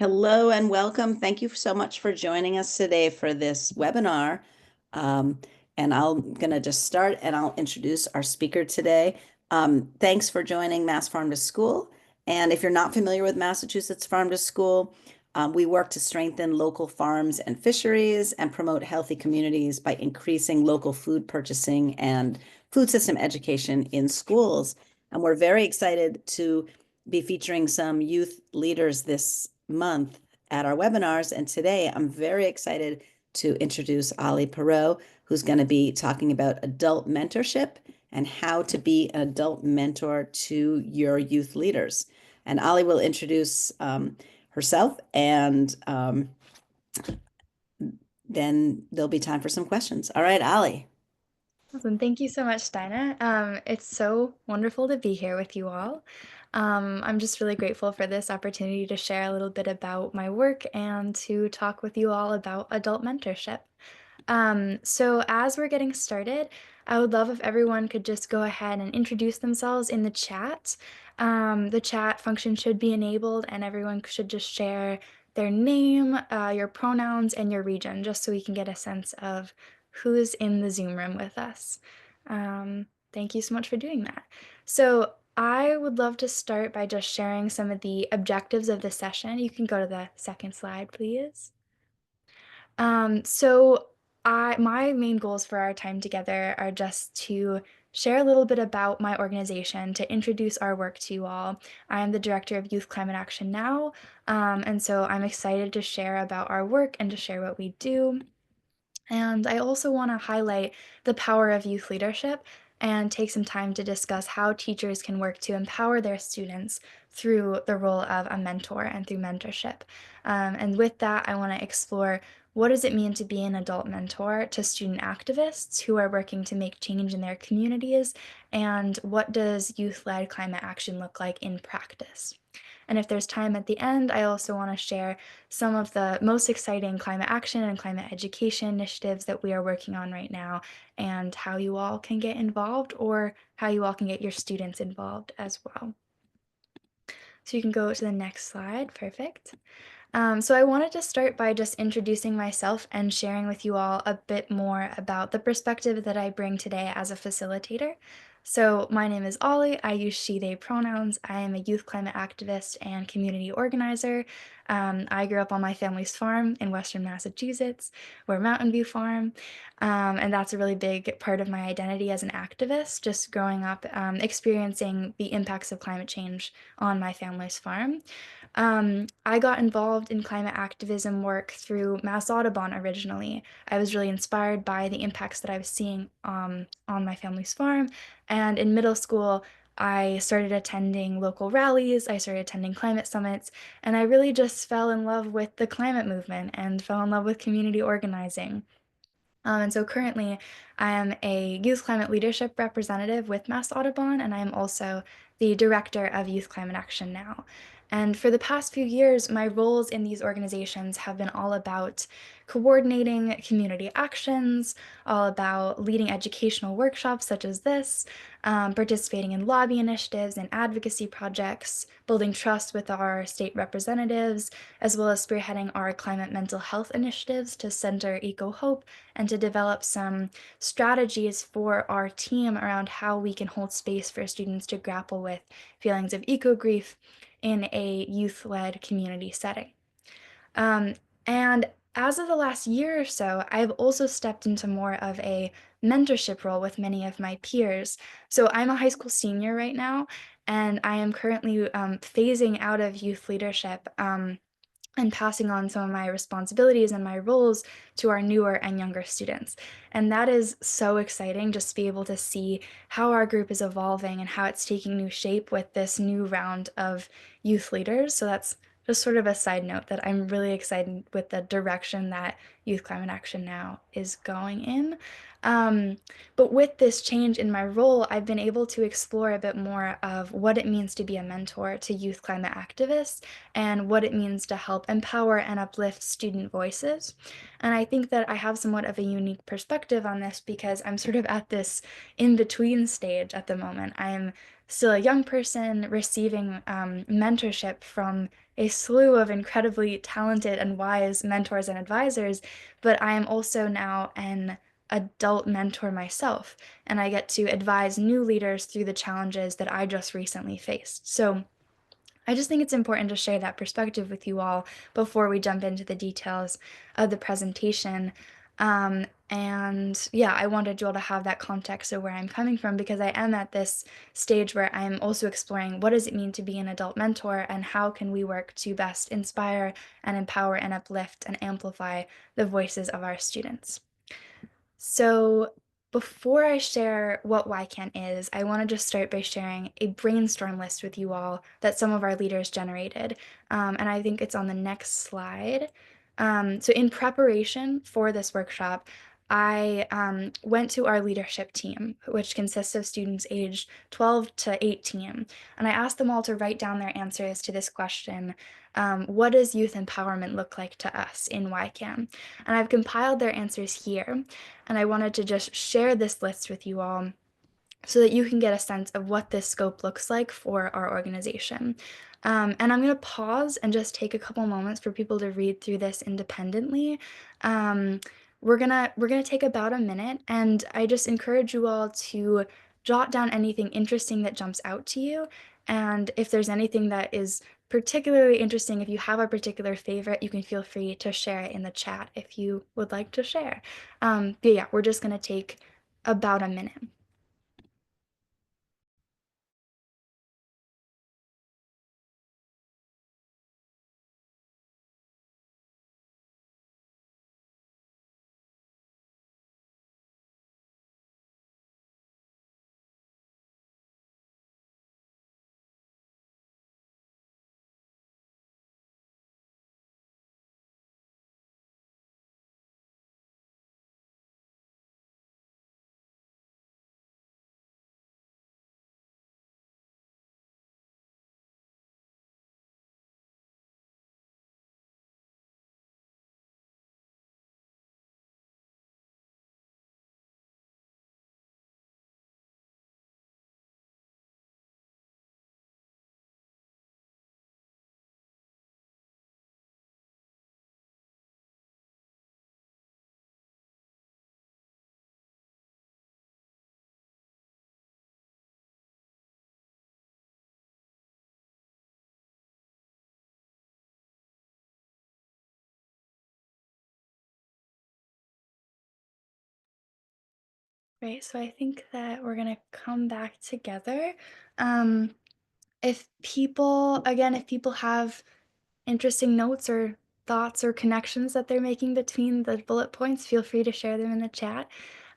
Hello and welcome. Thank you so much for joining us today for this webinar. Um, and I'm going to just start and I'll introduce our speaker today. Thanks for joining Mass Farm to School. And if you're not familiar with Massachusetts Farm to School, we work to strengthen local farms and fisheries and promote healthy communities by increasing local food purchasing and food system education in schools. And we're very excited to be featuring some youth leaders this month at our webinars. And today I'm very excited to introduce Ollie Perrault, who's going to be talking about adult mentorship and how to be an adult mentor to your youth leaders. And Ollie will introduce herself, and then there'll be time for some questions. All right, Ollie. Awesome. Thank you so much, Dinah. It's so wonderful to be here with you all. I'm just really grateful for this opportunity to share a little bit about my work and to talk with you all about adult mentorship. So as we're getting started, I would love if everyone could just go ahead and introduce themselves in the chat. The chat function should be enabled and everyone should just share their name, your pronouns, and your region, just so we can get a sense of who's in the Zoom room with us. Thank you so much for doing that. So I would love to start by just sharing some of the objectives of the session. You can go to the second slide, please. So my main goals for our time together are just to share a little bit about my organization, to introduce our work to you all. I'm the director of Youth Climate Action Now, and so I'm excited to share about our work and to share what we do. And I also want to highlight the power of youth leadership and take some time to discuss how teachers can work to empower their students through the role of a mentor and through mentorship. And with that, I want to explore what does it mean to be an adult mentor to student activists who are working to make change in their communities, and what does youth-led climate action look like in practice. And if there's time at the end, I also want to share some of the most exciting climate action and climate education initiatives that we are working on right now, and how you all can get involved or how you all can get your students involved as well. So you can go to the next slide. Perfect. So I wanted to start by just introducing myself and sharing with you all a bit more about the perspective that I bring today as a facilitator. So my name is Ollie. I use she, they pronouns. I am a youth climate activist and community organizer. I grew up on my family's farm in Western Massachusetts. We're Mountain View Farm. And that's a really big part of my identity as an activist, just growing up, experiencing the impacts of climate change on my family's farm. I got involved in climate activism work through Mass Audubon originally. I was really inspired by the impacts that I was seeing on my family's farm. And in middle school, I started attending local rallies, I started attending climate summits, and I really just fell in love with the climate movement and fell in love with community organizing. And so currently, I am a youth climate leadership representative with Mass Audubon, and I am also the director of Youth Climate Action Now. And for the past few years, my roles in these organizations have been all about coordinating community actions, all about leading educational workshops such as this, participating in lobby initiatives and advocacy projects, building trust with our state representatives, as well as spearheading our climate mental health initiatives to center Eco Hope and to develop some strategies for our team around how we can hold space for students to grapple with feelings of eco grief in a youth-led community setting. Um, and as of the last year or so, I've also stepped into more of a mentorship role with many of my peers. So I'm a high school senior right now, and I am currently phasing out of youth leadership. And passing on some of my responsibilities and my roles to our newer and younger students. And that is so exciting, just to be able to see how our group is evolving and how it's taking new shape with this new round of youth leaders. So that's just sort of a side note that I'm really excited with the direction that Youth Climate Action Now is going in. Um, but with this change in my role, I've been able to explore a bit more of what it means to be a mentor to youth climate activists and what it means to help empower and uplift student voices. And I think that I have somewhat of a unique perspective on this because I'm sort of at this in between stage at the moment. I'm still a young person receiving mentorship from a slew of incredibly talented and wise mentors and advisors, but I am also now an adult mentor myself, and I get to advise new leaders through the challenges that I just recently faced. So I just think it's important to share that perspective with you all before we jump into the details of the presentation. And yeah, I wanted you all to have that context of where I'm coming from because I am at this stage where I'm also exploring what does it mean to be an adult mentor and how can we work to best inspire and empower and uplift and amplify the voices of our students. So, before I share what YCAN is, I want to just start by sharing a brainstorm list with you all that some of our leaders generated. And I think it's on the next slide. So, in preparation for this workshop, I went to our leadership team, which consists of students aged 12 to 18, and I asked them all to write down their answers to this question: what does youth empowerment look like to us in YCAN? And I've compiled their answers here, and I wanted to just share this list with you all so that you can get a sense of what this scope looks like for our organization. And I'm going to pause and just take a couple moments for people to read through this independently. Um, we're gonna take about a minute, and I just encourage you all to jot down anything interesting that jumps out to you. And if there's anything that is particularly interesting, if you have a particular favorite, you can feel free to share it in the chat if you would like to share. But yeah, we're just gonna take about a minute. Great, so I think that we're gonna come back together. Um, if people, again, if people have interesting notes or thoughts or connections that they're making between the bullet points, feel free to share them in the chat.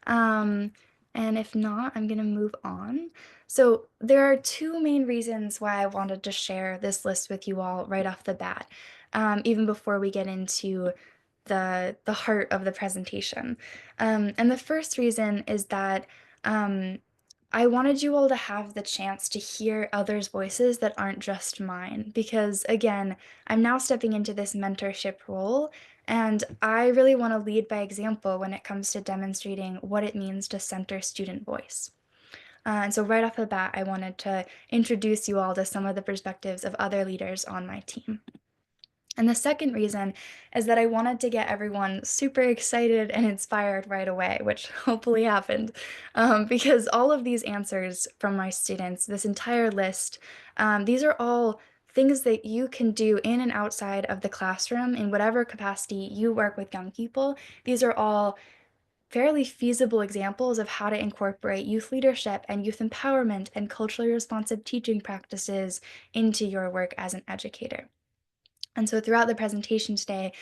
Um, and if not, I'm gonna move on. So there are two main reasons why I wanted to share this list with you all right off the bat, even before we get into the heart of the presentation. And the first reason is that um, I wanted you all to have the chance to hear others' voices that aren't just mine, because again, I'm now stepping into this mentorship role, and I really want to lead by example when it comes to demonstrating what it means to center student voice. And so, right off the bat, I wanted to introduce you all to some of the perspectives of other leaders on my team. And the second reason is that I wanted to get everyone super excited and inspired right away, which hopefully happened, because all of these answers from my students, this entire list, these are all things that you can do in and outside of the classroom in whatever capacity you work with young people. These are all fairly feasible examples of how to incorporate youth leadership and youth empowerment and culturally responsive teaching practices into your work as an educator. And so throughout the presentation today,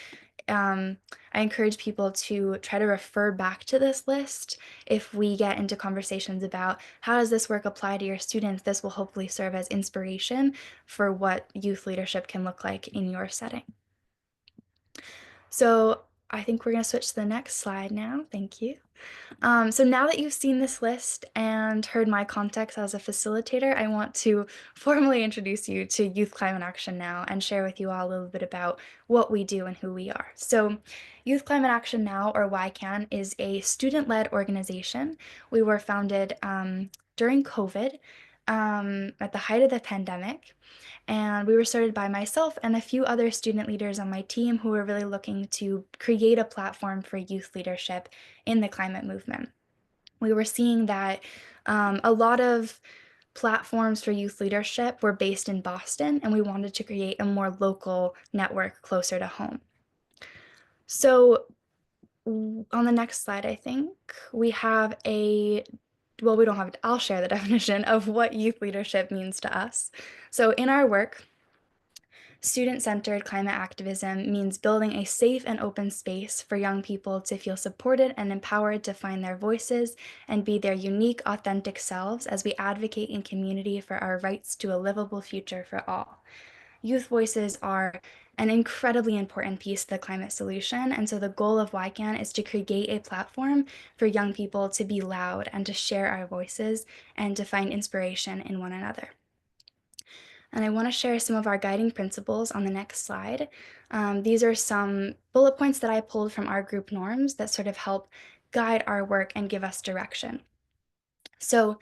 um, I encourage people to try to refer back to this list. If we get into conversations about how does this work apply to your students, this will hopefully serve as inspiration for what youth leadership can look like in your setting. So I think we're going to switch to the next slide now. Thank you. So now that you've seen this list and heard my context as a facilitator, I want to formally introduce you to Youth Climate Action Now and share with you all a little bit about what we do and who we are. So Youth Climate Action Now, or YCAN, is a student-led organization. We were founded during COVID. at the height of the pandemic. And we were started by myself and a few other student leaders on my team who were really looking to create a platform for youth leadership in the climate movement. We were seeing that a lot of platforms for youth leadership were based in Boston, and we wanted to create a more local network closer to home. So on the next slide, I think we have well, we don't have, I'll share the definition of what youth leadership means to us. So in our work, student-centered climate activism means building a safe and open space for young people to feel supported and empowered to find their voices and be their unique, authentic selves as we advocate in community for our rights to a livable future for all. Youth voices are an incredibly important piece of the climate solution, and so the goal of YCAN is to create a platform for young people to be loud and to share our voices and to find inspiration in one another. And I want to share some of our guiding principles on the next slide. These are some bullet points that I pulled from our group norms that sort of help guide our work and give us direction. So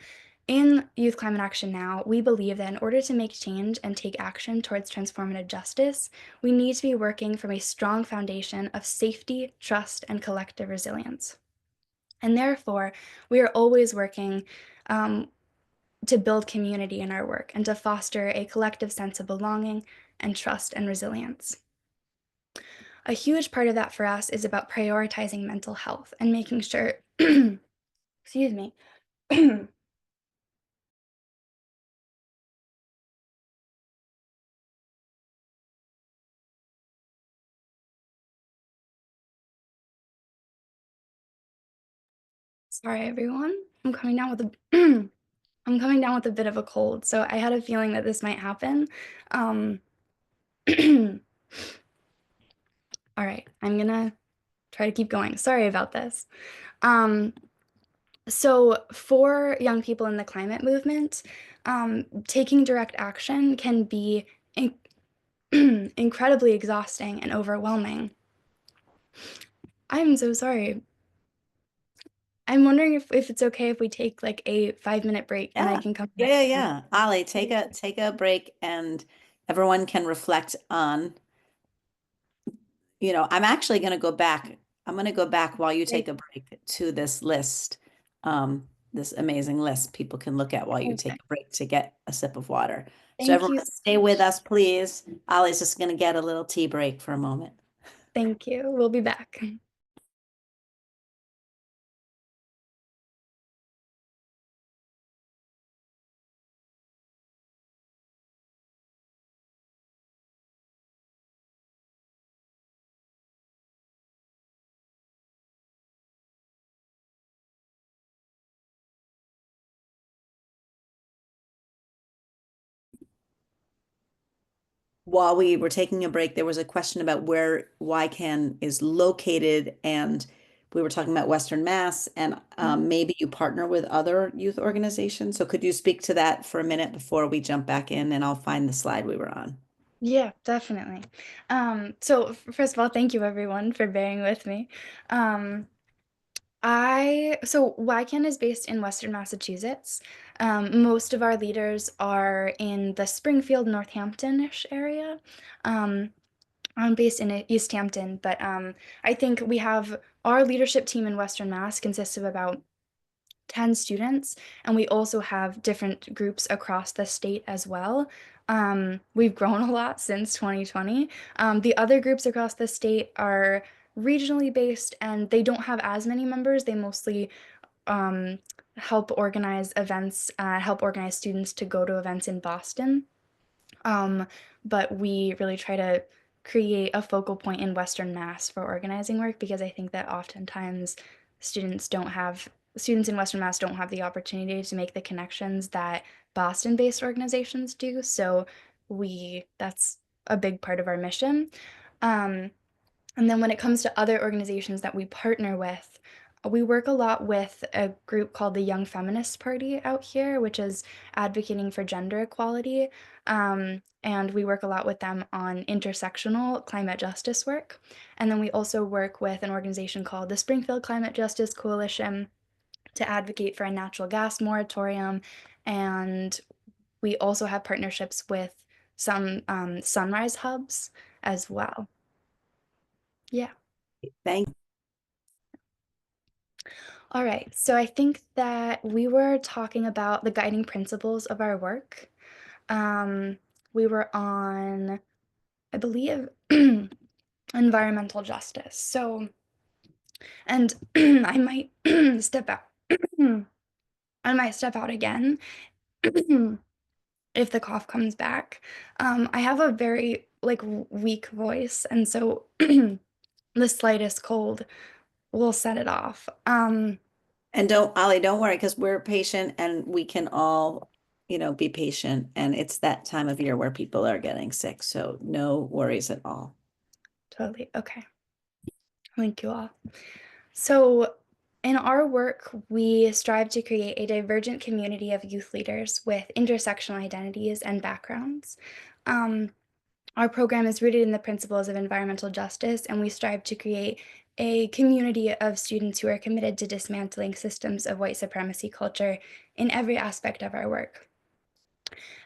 in Youth Climate Action Now, we believe that in order to make change and take action towards transformative justice, we need to be working from a strong foundation of safety, trust, and collective resilience. And therefore, we are always working to build community in our work and to foster a collective sense of belonging and trust and resilience. A huge part of that for us is about prioritizing mental health and making sure, excuse me, sorry everyone, I'm coming down with a I'm coming down with a bit of a cold, so I had a feeling that this might happen. Um, all right, I'm gonna try to keep going. Sorry about this. Um, So for young people in the climate movement, taking direct action can be incredibly exhausting and overwhelming. I'm so sorry. I'm wondering if it's okay if we take like a 5-minute break and I Yeah. can come Yeah, back. yeah, yeah. Ollie, take a break and everyone can reflect on, I'm actually going to go back. I'm going to go back while you take Great. a break to this list, this amazing list people can look at while you take Perfect. a break to get a sip of water. So Thank you everyone so stay with much. us, please. Ollie's just going to get a little tea break for a moment. Thank you. We'll be back. While we were taking a break, there was a question about where YCAN is located, and we were talking about Western Mass, and maybe you partner with other youth organizations. So could you speak to that for a minute before we jump back in, and I'll find the slide we were on. Yeah, definitely. So first of all, thank you everyone for bearing with me. Um, so YCAN is based in Western Massachusetts. Most of our leaders are in the Springfield, Northampton-ish area. Um, I'm based in East Hampton, but I think we have our leadership team in Western Mass consists of about 10 students, and we also have different groups across the state as well. We've grown a lot since 2020. The other groups across the state are regionally based and they don't have as many members. They mostly um, help organize events, help organize students to go to events in Boston. Um, but we really try to create a focal point in Western Mass for organizing work because I think that oftentimes students in Western Mass don't have the opportunity to make the connections that Boston-based organizations do. So that's a big part of our mission. Um, and then when it comes to other organizations that we partner with, we work a lot with a group called the Young Feminist Party out here, which is advocating for gender equality. And we work a lot with them on intersectional climate justice work. And then we also work with an organization called the Springfield Climate Justice Coalition to advocate for a natural gas moratorium. And we also have partnerships with some sunrise hubs as well. Yeah. Thank All right. So I think that we were talking about the guiding principles of our work. Um, we were on, I believe, environmental justice. So, and I might step out. I might step out again if the cough comes back. I have a very like weak voice, and so the slightest cold will set it off. And don't, Ollie, don't worry, because we're patient and we can all, be patient. And it's that time of year where people are getting sick. So no worries at all. Totally. Okay. Thank you all. So, in our work, we strive to create a divergent community of youth leaders with intersectional identities and backgrounds. Um, our program is rooted in the principles of environmental justice, and we strive to create a community of students who are committed to dismantling systems of white supremacy culture in every aspect of our work.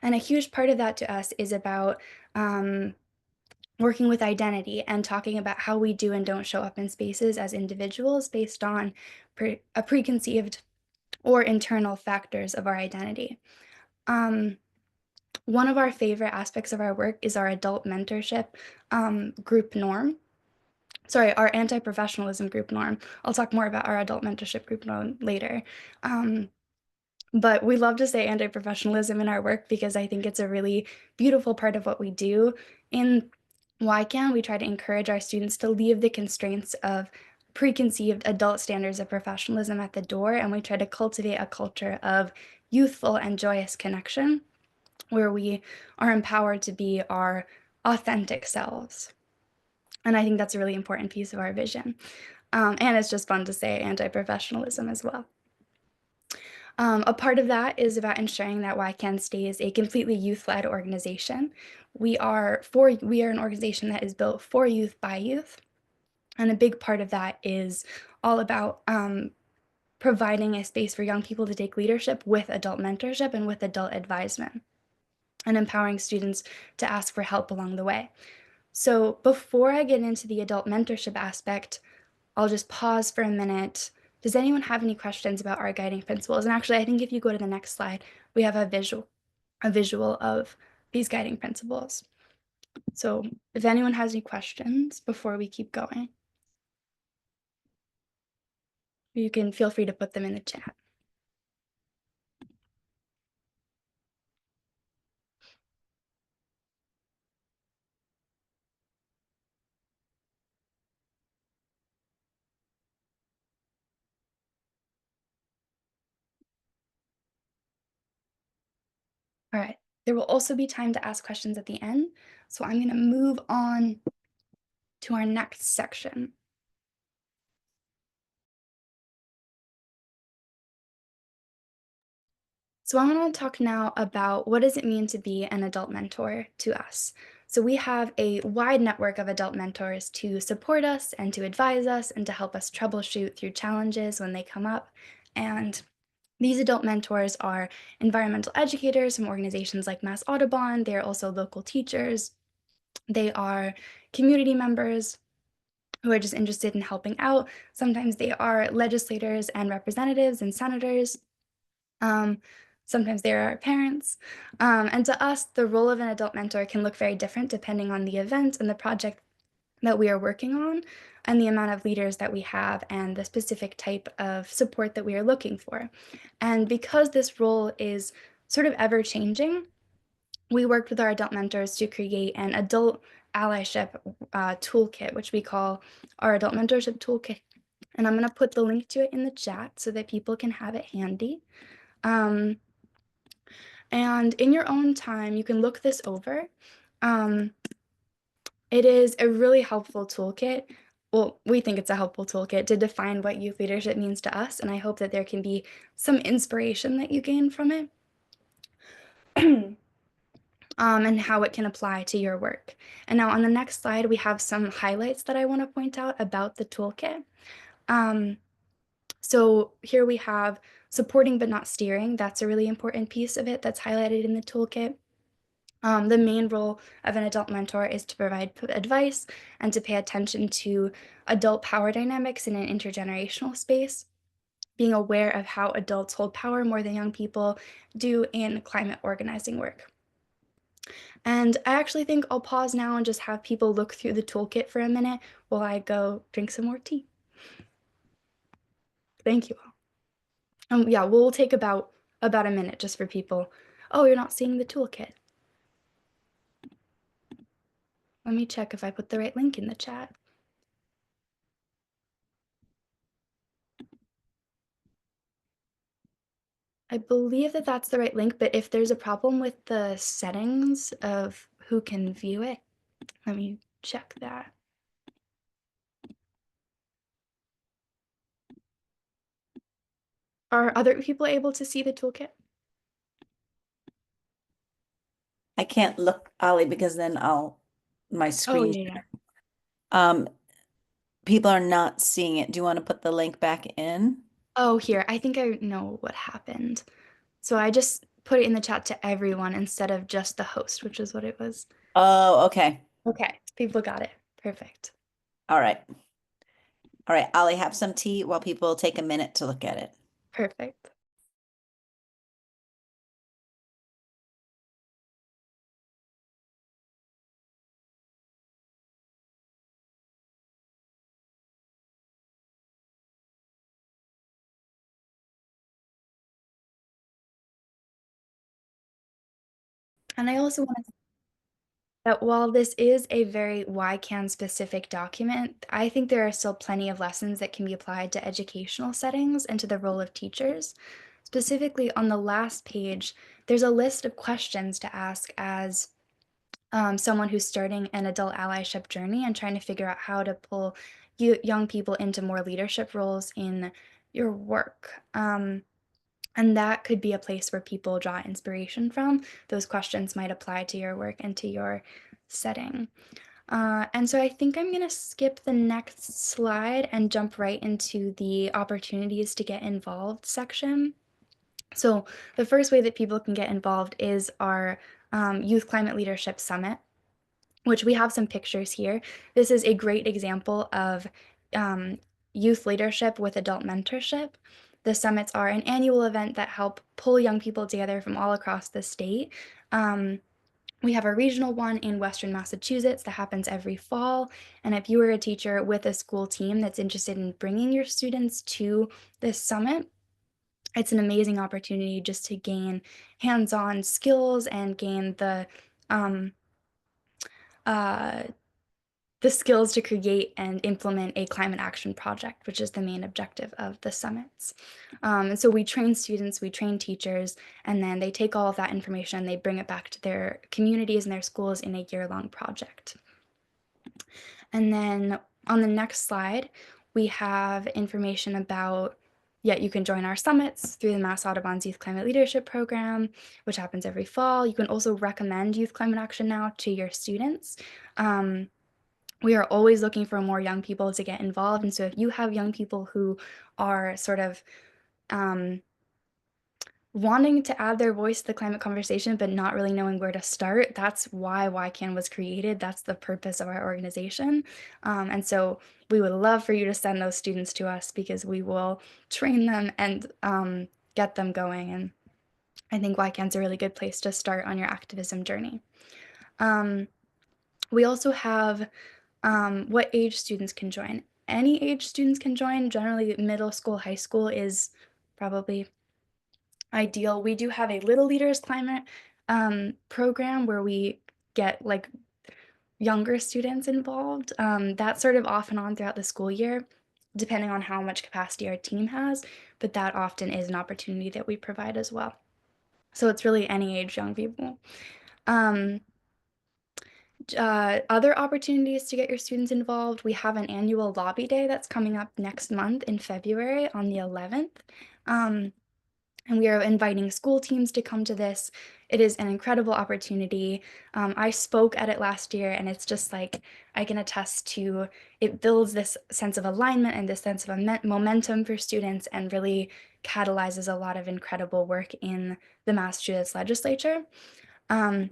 And a huge part of that to us is about working with identity and talking about how we do and don't show up in spaces as individuals based on a preconceived or internal factors of our identity. Um, One of our favorite aspects of our work is our adult mentorship group norm. Sorry, our anti-professionalism group norm. I'll talk more about our adult mentorship group norm later. Um, but we love to say anti-professionalism in our work because I think it's a really beautiful part of what we do. In YCAN, we try to encourage our students to leave the constraints of preconceived adult standards of professionalism at the door, and we try to cultivate a culture of youthful and joyous connection where we are empowered to be our authentic selves. And I think that's a really important piece of our vision. And it's just fun to say anti-professionalism as well. A part of that is about ensuring that YCAN stays a completely youth-led organization. We are an organization that is built for youth by youth, and a big part of that is all about providing a space for young people to take leadership with adult mentorship and with adult advisement, and empowering students to ask for help along the way. So before I get into the adult mentorship aspect, I'll just pause for a minute. Does anyone have any questions about our guiding principles? And actually, I think if you go to the next slide, we have a visual of these guiding principles. So if anyone has any questions before we keep going, you can feel free to put them in the chat. All right. There will also be time to ask questions at the end. So I'm going to move on to our next section. So I want to talk now about what does it mean to be an adult mentor to us. So we have a wide network of adult mentors to support us and to advise us and to help us troubleshoot through challenges when they come up. And these adult mentors are environmental educators from organizations like Mass Audubon. They are also local teachers. They are community members who are just interested in helping out. Sometimes they are legislators and representatives and senators. Um, Sometimes they're our parents. And to us, the role of an adult mentor can look very different depending on the event and the project that we are working on, and the amount of leaders that we have, and the specific type of support that we are looking for. And because this role is sort of ever changing, we worked with our adult mentors to create an adult allyship toolkit, which we call our adult mentorship toolkit. And I'm going to put the link to it in the chat so that people can have it handy. Um, and in your own time, you can look this over. It is a really helpful toolkit. Well, we think it's a helpful toolkit to define what youth leadership means to us, and I hope that there can be some inspiration that you gain from it. And how it can apply to your work. And now on the next slide, we have some highlights that I want to point out about the toolkit. So here we have Supporting but not steering, that's a really important piece of it that's highlighted in the toolkit. The main role of an adult mentor is to provide advice and to pay attention to adult power dynamics in an intergenerational space, being aware of how adults hold power more than young people do in climate organizing work. And I actually think I'll pause now and just have people look through the toolkit for a minute while I go drink some more tea. Thank you all. Yeah, we'll take about a minute just for people. Oh, you're not seeing the toolkit. Let me check if I put the right link in the chat. I believe that that's the right link, but if there's a problem with the settings of who can view it, let me check that. Are other people able to see the toolkit? I can't look, Ollie, because then my Oh, screen. yeah. Um, People are not seeing it. Do you want to put the link back in? Oh, here, I think I know what happened. So I just put it in the chat to everyone instead of just the host, which is what it was. Oh, okay. Okay, people got it. Perfect. All right. All right, Ollie, have some tea while people take a minute to look at it. Perfect. And I also want to that while this is a very YCAN specific document, I think there are still plenty of lessons that can be applied to educational settings and to the role of teachers. Specifically, on the last page, there's a list of questions to ask as someone who's starting an adult allyship journey and trying to figure out how to pull young people into more leadership roles in your work. And that could be a place where people draw inspiration from. Those questions might apply to your work and to your setting. And so I think I'm going to skip the next slide and jump right into the opportunities to get involved section. So the first way that people can get involved is our Youth Climate Leadership Summit, which we have some pictures here. This is a great example of um, youth leadership with adult mentorship. The summits are an annual event that help pull young people together from all across the state. We have a regional one in Western Massachusetts that happens every fall. And if you are a teacher with a school team that's interested in bringing your students to this summit, it's an amazing opportunity just to gain hands-on skills and gain um, uh, the skills to create and implement a climate action project, which is the main objective of the summits. And so we train students, we train teachers, and then they take all of that information and they bring it back to their communities and their schools in a year-long project. And then on the next slide, we have information about, yeah, you can join our summits through the Mass Audubon's Youth Climate Leadership Program, which happens every fall. You can also recommend Youth Climate Action Now to your students. We are always looking for more young people to get involved. And so if you have young people who are sort of wanting to add their voice to the climate conversation, but not really knowing where to start, that's why YCAN was created. That's the purpose of our organization. And so we would love for you to send those students to us because we will train them and get them going. And I think YCAN's a really good place to start on your activism journey. We also have what age students can join. Any age students can join. Generally, middle school, high school is probably ideal. We do have a Little Leaders Climate program where we get like younger students involved. That's sort of off and on throughout the school year, depending on how much capacity our team has, but that often is an opportunity that we provide as well. So it's really any age young people. Other opportunities to get your students involved, we have an annual lobby day that's coming up next month in February on the 11th. and we are inviting school teams to come to this. It is an incredible opportunity. I spoke at it last year, and it's just like I can attest to it builds this sense of alignment and this sense of momentum for students and really catalyzes a lot of incredible work in the Massachusetts legislature. Um,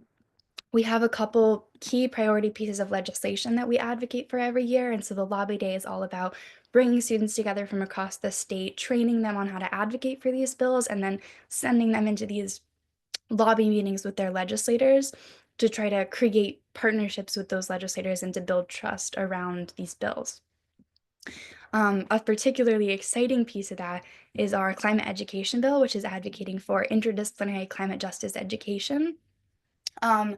we have a couple key priority pieces of legislation that we advocate for every year. And so the Lobby Day is all about bringing students together from across the state, training them on how to advocate for these bills, and then sending them into these lobby meetings with their legislators to try to create partnerships with those legislators and to build trust around these bills. A particularly exciting piece of that is our climate education bill, which is advocating for interdisciplinary climate justice education. Um,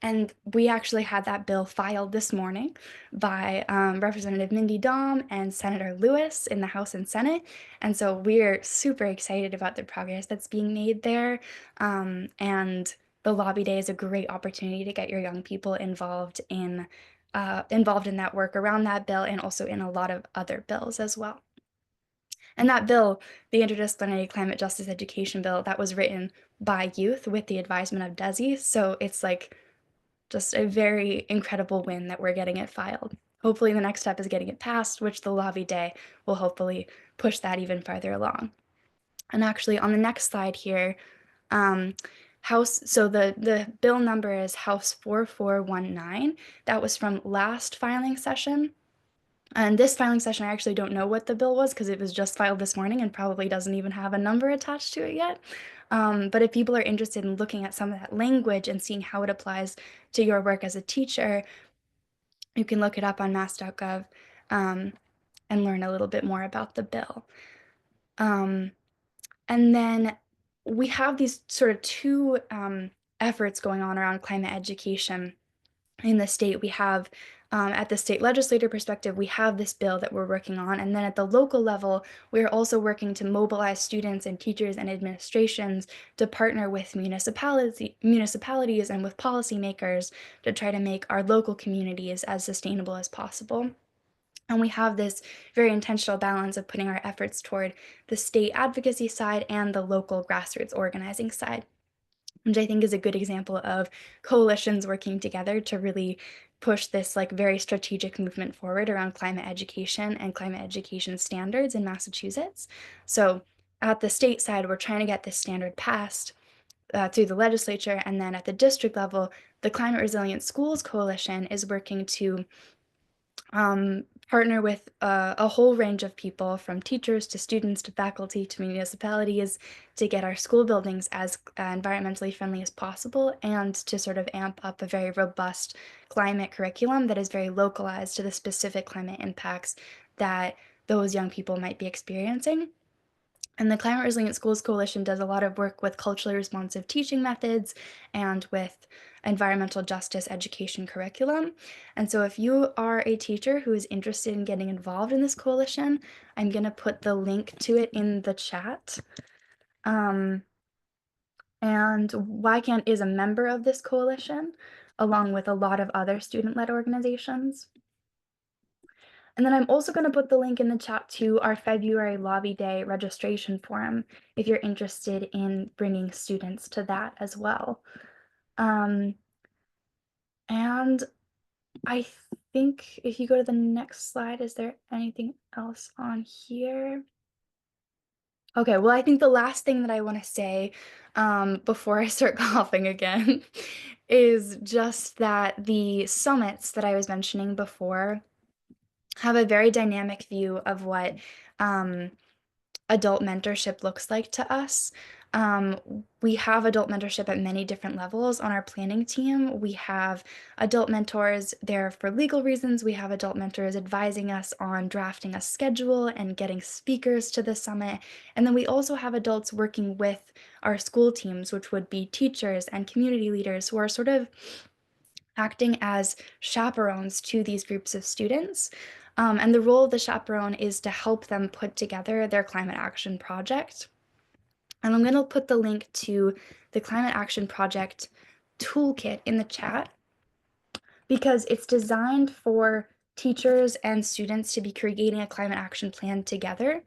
and we actually had that bill filed this morning by Representative Mindy Dahm and Senator Lewis in the House and Senate. And so we're super excited about the progress that's being made there. And the Lobby Day is a great opportunity to get your young people involved in that work around that bill and also in a lot of other bills as well. And that bill, the Interdisciplinary Climate Justice Education Bill, that was written by youth with the advisement of DESE. So it's like just a very incredible win that we're getting it filed. Hopefully, the next step is getting it passed, which the Lobby Day will hopefully push that even farther along. And actually, on the next slide here, um, the bill number is House 4419. That was from last filing session. And this filing session, I actually don't know what the bill was because it was just filed this morning and probably doesn't even have a number attached to it yet. But if people are interested in looking at some of that language and seeing how it applies to your work as a teacher, you can look it up on mass.gov and learn a little bit more about the bill. Um, and then we have these sort of two efforts going on around climate education in the state. We have at the state legislature perspective, we have this bill that we're working on. And then at the local level, we're also working to mobilize students and teachers and administrations to partner with municipalities and with policymakers to try to make our local communities as sustainable as possible. And we have this very intentional balance of putting our efforts toward the state advocacy side and the local grassroots organizing side, which I think is a good example of coalitions working together to really push this like very strategic movement forward around climate education and climate education standards in Massachusetts. So at the state side, we're trying to get this standard passed through the legislature, and then at the district level, the Climate Resilient Schools Coalition is working to partner with a whole range of people, from teachers to students to faculty to municipalities, to get our school buildings as environmentally friendly as possible and to sort of amp up a very robust climate curriculum that is very localized to the specific climate impacts that those young people might be experiencing. And the Climate Resilient Schools Coalition does a lot of work with culturally responsive teaching methods and with environmental justice education curriculum. And so if you are a teacher who is interested in getting involved in this coalition, I'm going to put the link to it in the chat. And YCAN is a member of this coalition, along with a lot of other student-led organizations. And then I'm also going to put the link in the chat to our February Lobby Day registration form if you're interested in bringing students to that as well. And I think if you go to the next slide, is there anything else on here? Okay, well, I think the last thing that I want to say before I start coughing again is just that the summits that I was mentioning before have a very dynamic view of what adult mentorship looks like to us. We have adult mentorship at many different levels on our planning team. We have adult mentors there for legal reasons. We have adult mentors advising us on drafting a schedule and getting speakers to the summit. And then we also have adults working with our school teams, which would be teachers and community leaders who are sort of acting as chaperones to these groups of students. And the role of the chaperone is to help them put together their climate action project. And I'm going to put the link to the climate action project toolkit in the chat because it's designed for teachers and students to be creating a climate action plan together.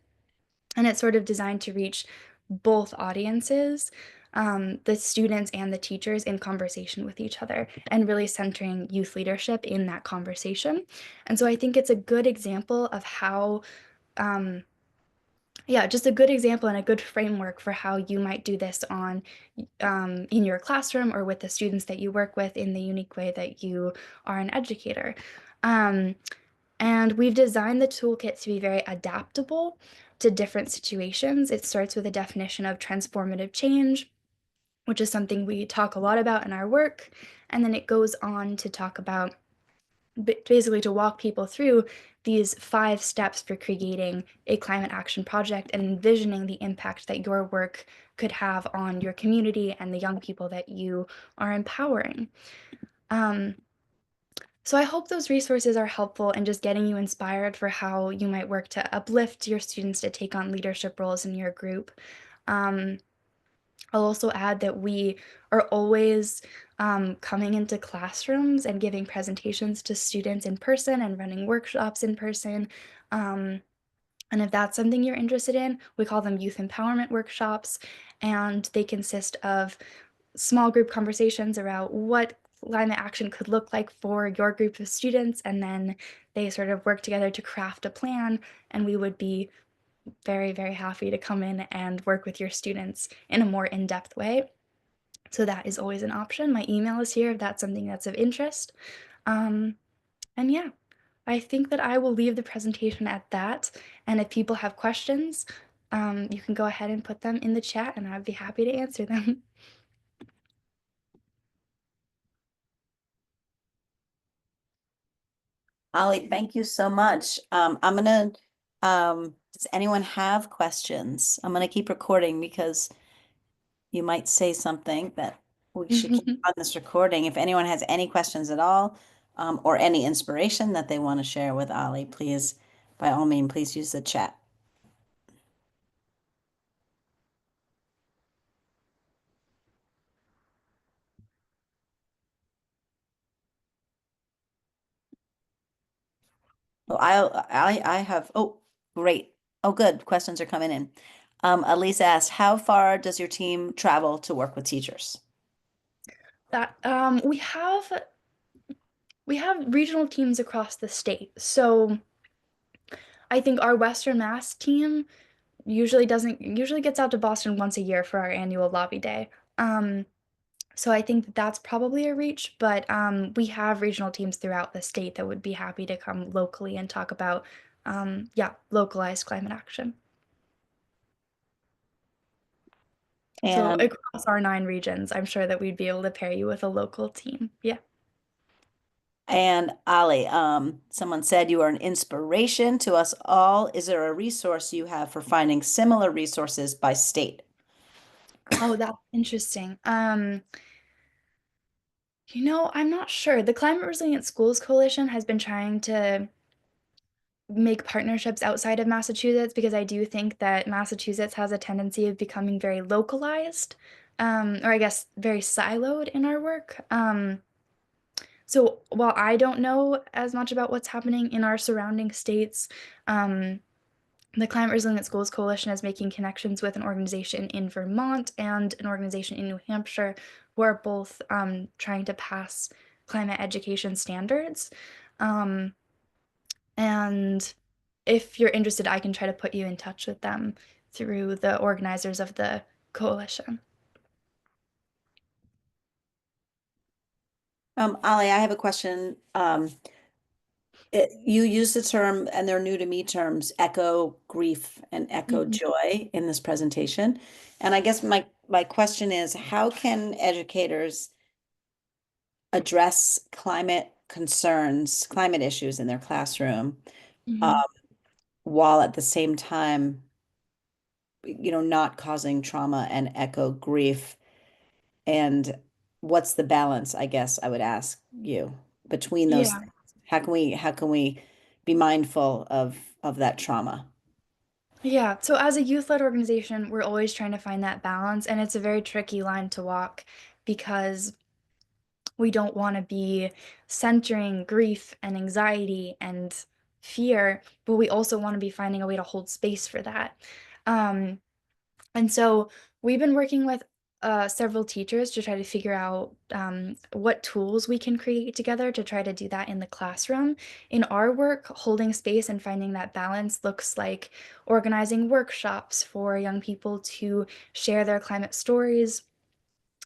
And it's sort of designed to reach both audiences, the students and the teachers, in conversation with each other and really centering youth leadership in that conversation. And so I think it's a good example of how, um, yeah, just a good example and a good framework for how you might do this in your classroom or with the students that you work with in the unique way that you are an educator. Um, and we've designed the toolkit to be very adaptable to different situations. It starts with a definition of transformative change, which is something we talk a lot about in our work. And then it goes on to talk about basically to walk people through these 5 steps for creating a climate action project and envisioning the impact that your work could have on your community and the young people that you are empowering. Um, so I hope those resources are helpful in just getting you inspired for how you might work to uplift your students to take on leadership roles in your group. Um, I'll also add that we are always coming into classrooms and giving presentations to students in person and running workshops in person. Um, and if that's something you're interested in, we call them youth empowerment workshops, and they consist of small group conversations about what climate action could look like for your group of students, and then they sort of work together to craft a plan, and we would be very, very happy to come in and work with your students in a more in-depth way. So that is always an option. My email is here if that's something that's of interest. Um, and yeah, I think that I will leave the presentation at that. And if people have questions, you can go ahead and put them in the chat and I'd be happy to answer them. Ollie, thank you so much. Does anyone have questions? I'm gonna keep recording because you might say something that we should keep on this recording. If anyone has any questions at all, or any inspiration that they want to share with Ollie, please, by all means, please use the chat. Well, I have, oh, great. Oh, good. Questions are coming in. Elise asked, how far does your team travel to work with teachers? That we have regional teams across the state. So I think our Western Mass team usually gets out to Boston once a year for our annual lobby day. Um, so I think that that's probably a reach, but we have regional teams throughout the state that would be happy to come locally and talk about, yeah, localized climate action. So And across our 9 regions, I'm sure that we'd be able to pair you with a local team. Yeah. and Ollie, someone said you are an inspiration to us all. Is there a resource you have for finding similar resources by state? Oh, that's interesting. I'm not sure. The Climate Resilient Schools Coalition has been trying to make partnerships outside of Massachusetts because I do think that Massachusetts has a tendency of becoming very localized, or I guess very siloed in our work. So while I don't know as much about what's happening in our surrounding states, um, the Climate Resilient Schools Coalition is making connections with an organization in Vermont and an organization in New Hampshire who are both trying to pass climate education standards. Um, and if you're interested, I can try to put you in touch with them through the organizers of the coalition. Ollie, I have a question. You use the term, and they're new to me terms, echo grief and echo Mhm. joy in this presentation. And I guess my question is, how can educators address climate concerns, climate issues in their classroom, Mhm. um, while at the same time, not causing trauma and echo grief? And what's the balance, I guess I would ask you, between those Yeah. things? How can we be mindful of that trauma? Yeah. So as a youth-led organization, we're always trying to find that balance, and it's a very tricky line to walk because we don't want to be centering grief and anxiety and fear, but we also want to be finding a way to hold space for that. Um, And so we've been working with several teachers to try to figure out what tools we can create together to try to do that in the classroom. In our work, holding space and finding that balance looks like organizing workshops for young people to share their climate stories.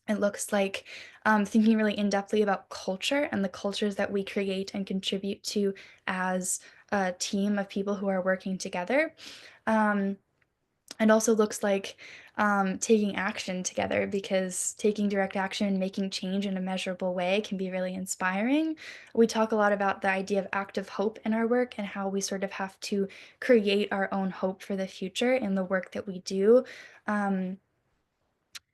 It looks like thinking really in-depthly about culture and the cultures that we create and contribute to as a team of people who are working together. Um, it also looks like taking action together, because taking direct action and making change in a measurable way can be really inspiring. We talk a lot about the idea of active hope in our work and how we sort of have to create our own hope for the future in the work that we do. Um,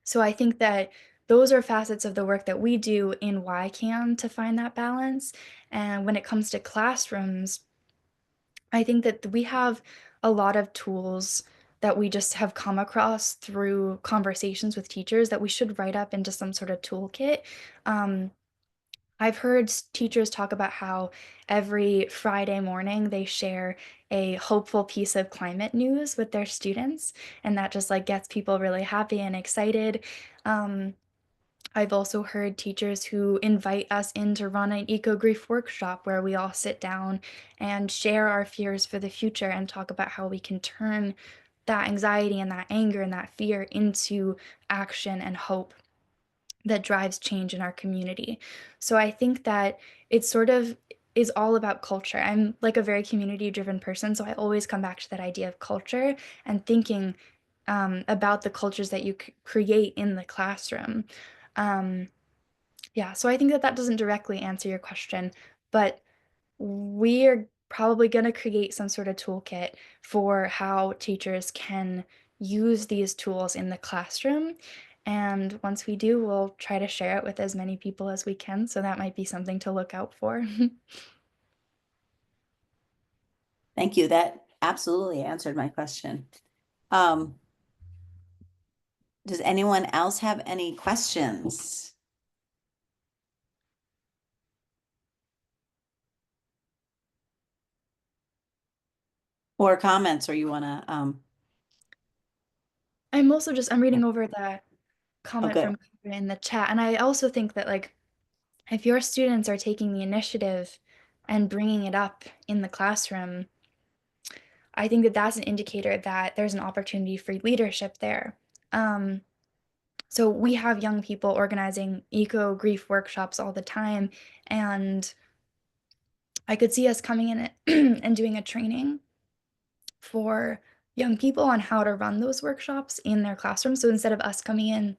so I think that those are facets of the work that we do in YCAM to find that balance. And when it comes to classrooms, I think that we have a lot of tools that we just have come across through conversations with teachers that we should write up into some sort of toolkit. Um, I've heard teachers talk about how every Friday morning they share a hopeful piece of climate news with their students, and that just like gets people really happy and excited. Um, I've also heard teachers who invite us in to run an eco grief workshop where we all sit down and share our fears for the future and talk about how we can turn that anxiety and that anger and that fear into action and hope that drives change in our community. So I think that it sort of is all about culture. I'm like a very community driven person, so I always come back to that idea of culture and thinking about the cultures that you create in the classroom. Um, yeah, so I think that that doesn't directly answer your question, but we are probably going to create some sort of toolkit for how teachers can use these tools in the classroom. And once we do, we'll try to share it with as many people as we can. So that might be something to look out for. Thank you. That absolutely answered my question. Um, does anyone else have any questions or comments, or you want to, I'm reading over the oh, comment good. from Karen in the chat. And I also think that, like, if your students are taking the initiative and bringing it up in the classroom, I think that that's an indicator that there's an opportunity for leadership there. Um, so we have young people organizing eco grief workshops all the time, and I could see us coming in and doing a training for young people on how to run those workshops in their classroom. So instead of us coming in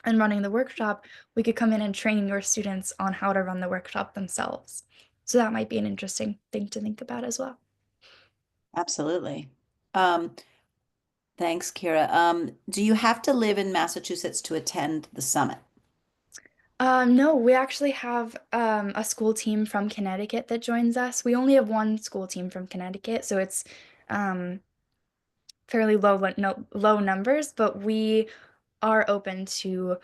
and running the workshop, we could come in and train your students on how to run the workshop themselves. So that might be an interesting thing to think about as well. Absolutely. Um, thanks, Kira. Do you have to live in Massachusetts to attend the summit? No, we actually have a school team from Connecticut that joins us. We only have one school team from Connecticut, so it's um, fairly low, no, low numbers, but we are open to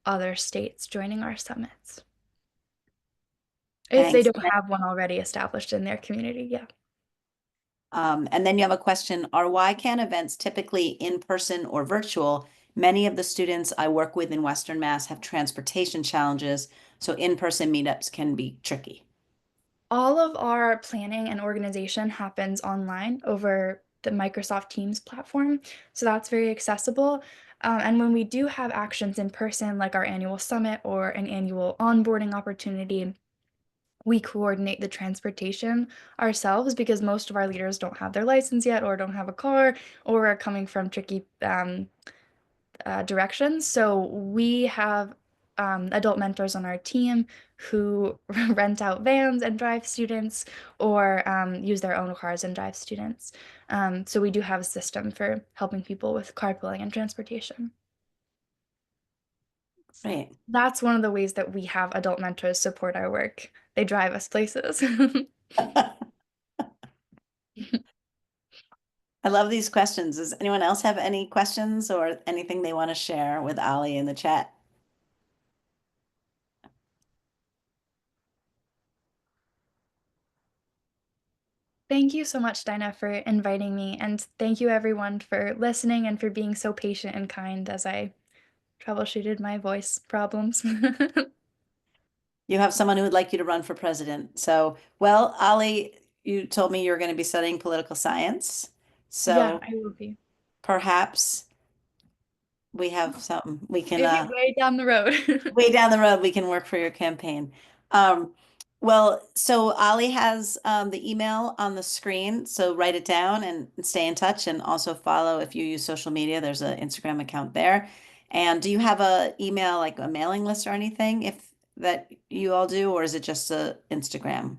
other states joining our summits if they Thanks. don't have one already established in their community. Yeah. And then you have a question, are YCAN events typically in person or virtual? Many of the students I work with in Western Mass have transportation challenges, so in-person meetups can be tricky. All of our planning and organization happens online over the Microsoft Teams platform, so that's very accessible. And when we do have actions in person, like our annual summit or an annual onboarding opportunity, we coordinate the transportation ourselves because most of our leaders don't have their license yet or don't have a car or are coming from tricky directions. So we have adult mentors on our team who rent out vans and drive students or use their own cars and drive students. So we do have a system for helping people with carpooling and transportation. Great. That's one of the ways that we have adult mentors support our work. They drive us places. I love these questions. Does anyone else have any questions or anything they want to share with Ollie in the chat? Thank you so much, Dinah, for inviting me. And thank you, everyone, for listening and for being so patient and kind as I troubleshooted my voice problems. You have someone who would like you to run for president. So, well, Ollie, you told me you were going to be studying political science. Yeah, So I will be. perhaps we have something we can Maybe way down the road. way down the road we can work for your campaign. Um, well, so Ollie has the email on the screen, so write it down and stay in touch, and also follow if you use social media. There's an Instagram account there. And do you have a email, like a mailing list or anything, if that you all do, or is it just a Instagram?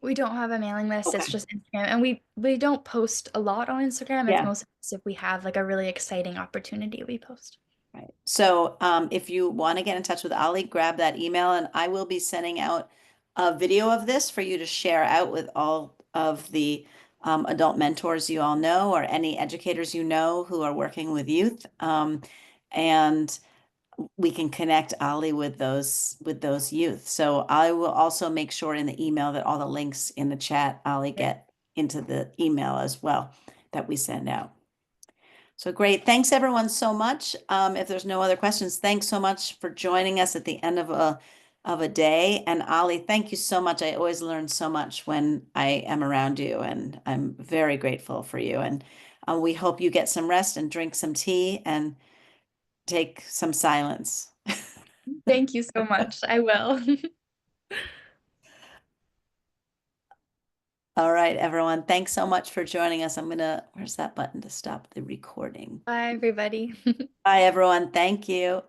We don't have a mailing list, it's Okay. just Instagram. And we don't post a lot on Instagram. It's Yeah. mostly just if we have like a really exciting opportunity, we post. Right. So if you want to get in touch with Ollie, grab that email, and I will be sending out a video of this for you to share out with all of the adult mentors you all know, or any educators you know who are working with youth. And we can connect Ollie with those youth. So I will also make sure in the email that all the links in the chat, Ollie, get into the email as well that we send out. So great. Thanks everyone so much. If there's no other questions, thanks so much for joining us at the end of a day. And Ollie, thank you so much. I always learn so much when I am around you, and I'm very grateful for you. And we hope you get some rest and drink some tea and take some silence. Thank you so much. I will. All right, everyone. Thanks so much for joining us. Where's that button to stop the recording? Bye, everybody. Bye, everyone. Thank you.